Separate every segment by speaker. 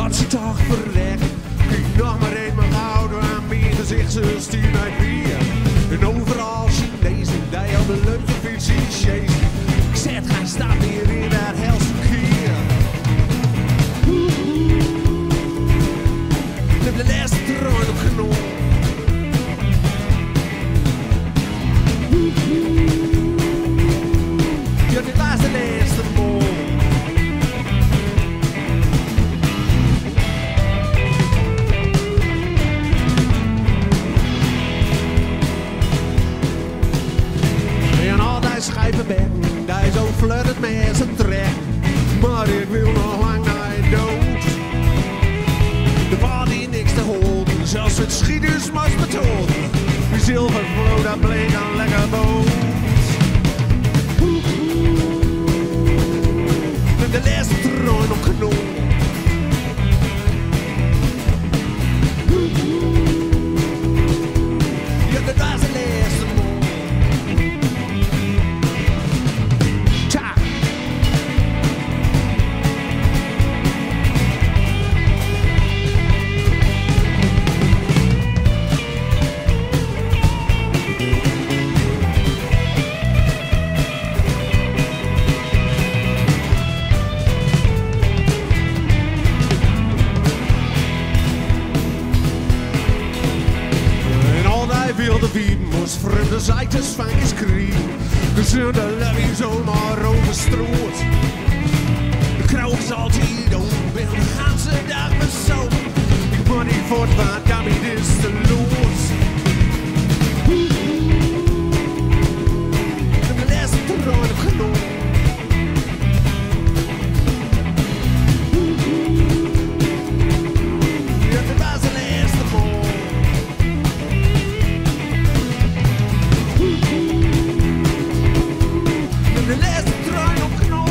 Speaker 1: dat ze toch verrekt. Ik nog maar een mijn ouder aan mijn gezicht, ze stuurt mij weer. En overal Chinezen, die op een leuke fietsie chasen. Ik zet geen stap meer in dat helse verkeer. Ik heb de laatste trein op genomen. Ja, dit was de laatste mol. En al die schijvenbekken, die zo fluttert met zijn trek. Maar ik wil nog lang naar je dood. Er valt hier niks te houden, zelfs het schieters moest betonen. Die zilvervloot, dat bleek een lekker boot. De laatste trein op genomen. Ja, dat was de laatste mol. Tja. Wilde wieden moest vreemde zijtes van je kriegen. De zonde levie zomaar overstroot. De kroeg is altijd open, ben de hele dag bezopen. Ik moet niet voort, want kan me dit te los. De laatste trein op genomen. Ja, dat was de laatste mol. De laatste trein op knol.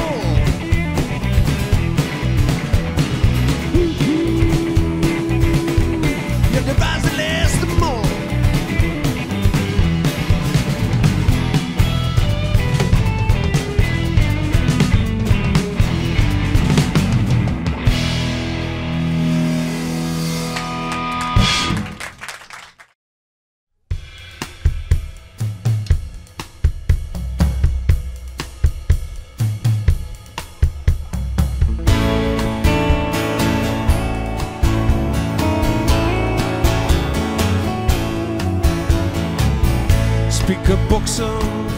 Speaker 1: Ja, dat was de laatste mol. Speakerboksen,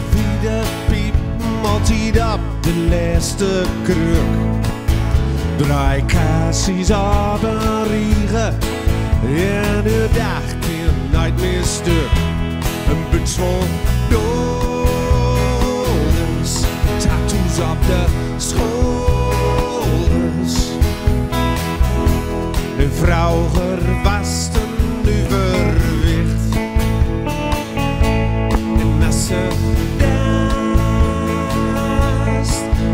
Speaker 1: wieder piepen, altijd op de laatste kruk. Drie kassies op een riegen, en u dacht je nooit meer stuk. Een buts vol dollars, tattoos op de schouders. Een vrouw gewasten, nu verwicht. Ze danst,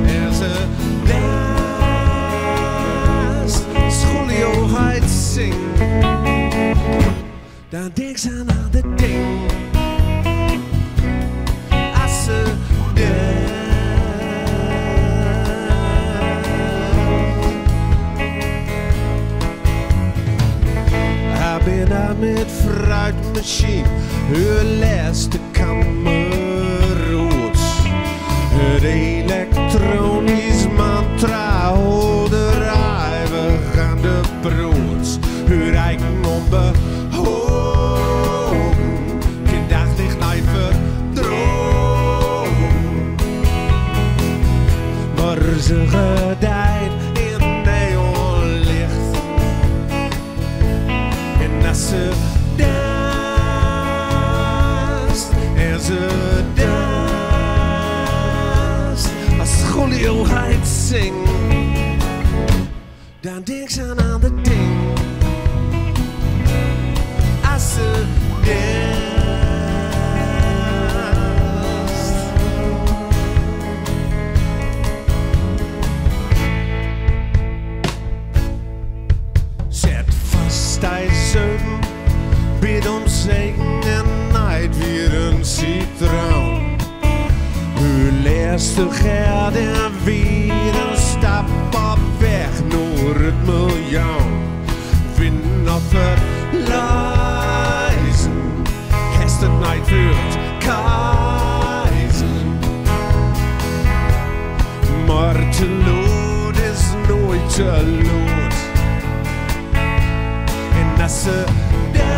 Speaker 1: en ze danst, schooljoigheid zingt. Dan denkt ze aan de ding, als ze danst. Hij ben daar met fruitmachine, haar laatste kameroos. Het elektronisch mantra, de rijven gaan de brood. Haar eigen onbehouden, geen daglicht niet verdrogen. Maar ze gedijt in neonlicht. En als ze danst, en ze danst, als schooljoigheid zingt, dan denk ze aan de ding. Als ze danst. Zet vast hij zeven, bid om zegen en nijd weer een citroen. Uw laatste gaat en weer een stap op weg naar het miljoen. führt keizen. Maar te lood is nooit te lood. En als ze danst,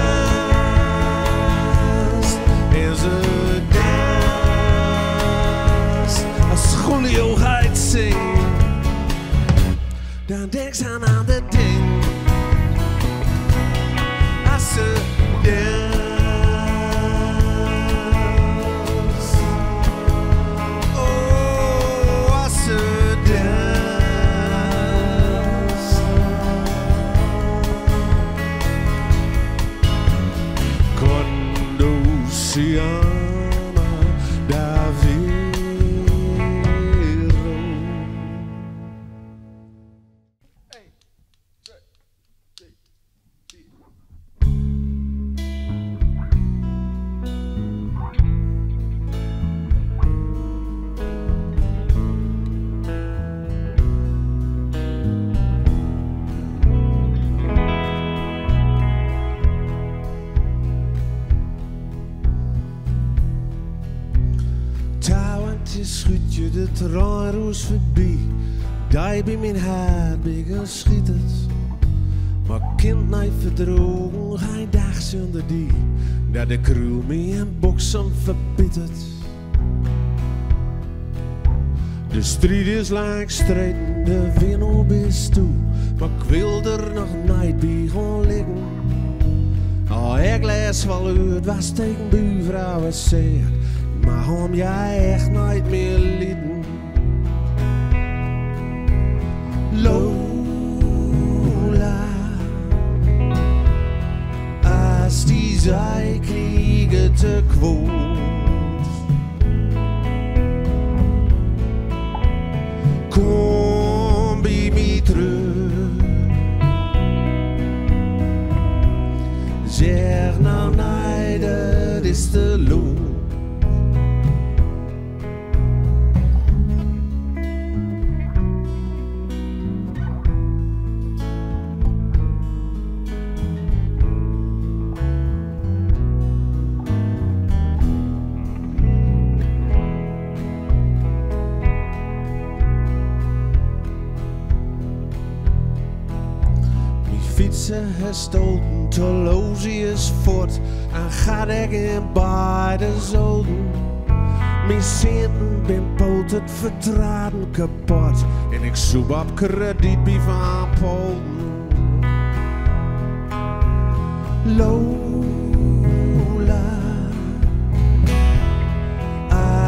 Speaker 1: is ze danst. Als Julio gaat zingen, dan denk ze aan de ding. Als ze danst, oh, als ze danst. Conduciana Daviro. Schudt je de traanroos voorbij, die bij mijn hart geschiet het. Maar kind niet verdrogen, geen dag zonder die, dat de kruil me en boksen verbittert. De strijd is lang streden, de wind is toe, maar ik wil er nog niet bij gaan liggen. Oh, ik lees wel uit wat tegen buurvrouwen zegt. Maar om jij echt nooit meer lieden. Lola, als die zij kriegen te kwoot. Kom bij mij terug. Zeg nou nee, dat is te lood. Fietsen gestoten, Tolozie is voort en gaat ik in beide zoden. Mijn centen ben poot het vertraden kapot en ik zoek op krediet bij Van Polen. Lola,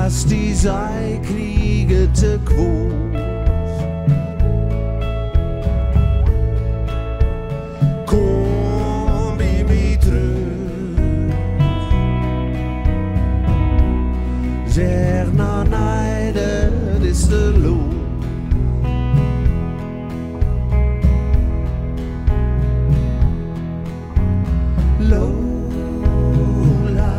Speaker 1: als die zij kriegen te kwoot. Kom bij mij terug. Zeg nou nee, dat is de loon. Lola,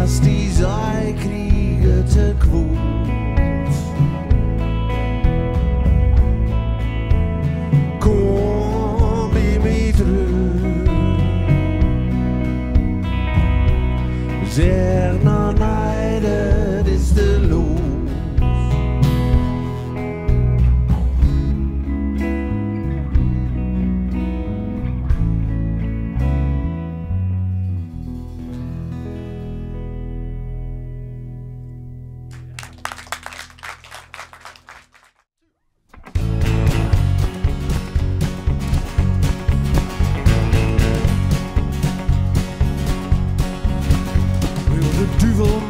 Speaker 1: als die zij kriegen te kwoot. Kom bij mij terug. Zeg nou nee, dat is de loos.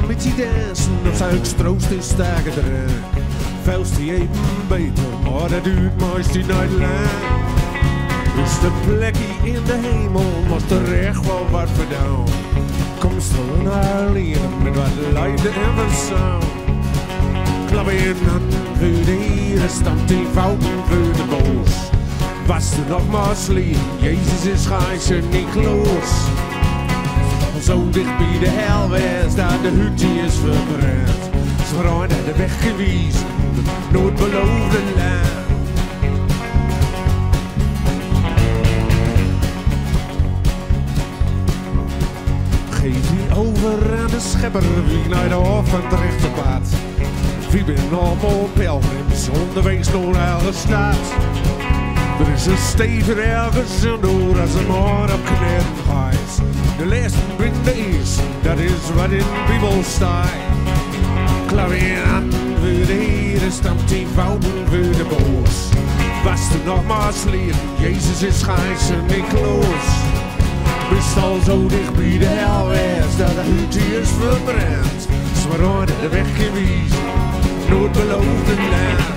Speaker 1: Met die dansen, of zou ik stroost in stijgen erin. Vuilst die even beter, maar dat duurt meest niet lang. Is de plekje in de hemel, moest er echt wel wat verdaan. Kom stil naar leren met wat lijden en verzaam. Klap in handen voor de heren, stamt die fouten voor de boos. Was er nog maar slim, Jezus is gijzer niet los. Zo dicht bij de hel was, dat de hut is verbrand. Ze waren de weg gewezen, nooit beloofde land. de schepper, wie naar de hof van het rechte pad. Wie ben allemaal pelgrims, onderwegs naar elke stad. Er is een stever ergens en door als een man op kneden gaat. De laatste binde is, dat is wat in de Bijbel staat. Klavier aan voor de Heer, stamt die fouten voor de boos. Was er nog maar slier, Jezus is gijs en niet los. Bist al zo dicht bij de hel wees, dat de hut hier is verbrand. Ze maar de weg gewezen, nooit beloofde land.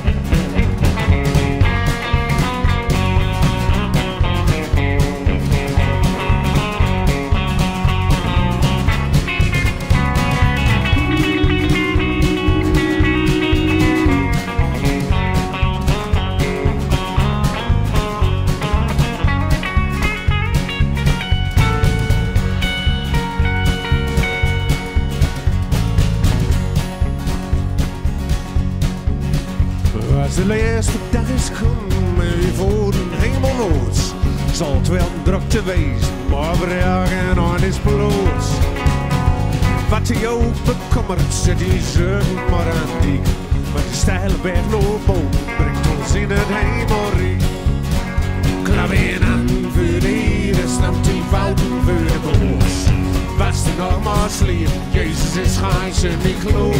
Speaker 1: Als de laatste dag is gekomen, wie voor de hemel rood, zal het wel drukte wezen, maar bergen aan is bloot. Wat hij ook bekommert, zet hij zorgen maar aan dik. Maar de steile weg naar boven brengt ons in het hemelrijk. Klavier aan voor de Heer, snapt die fouten voor de boos. Was er nog maar slier, Jezus is gijs en niet los.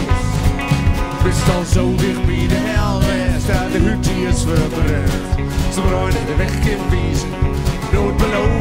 Speaker 1: Bist al zo dicht bij de hel wees, dat de hut die is verbrand. Ze bruinen de weg in wiezen, nooit beloofd.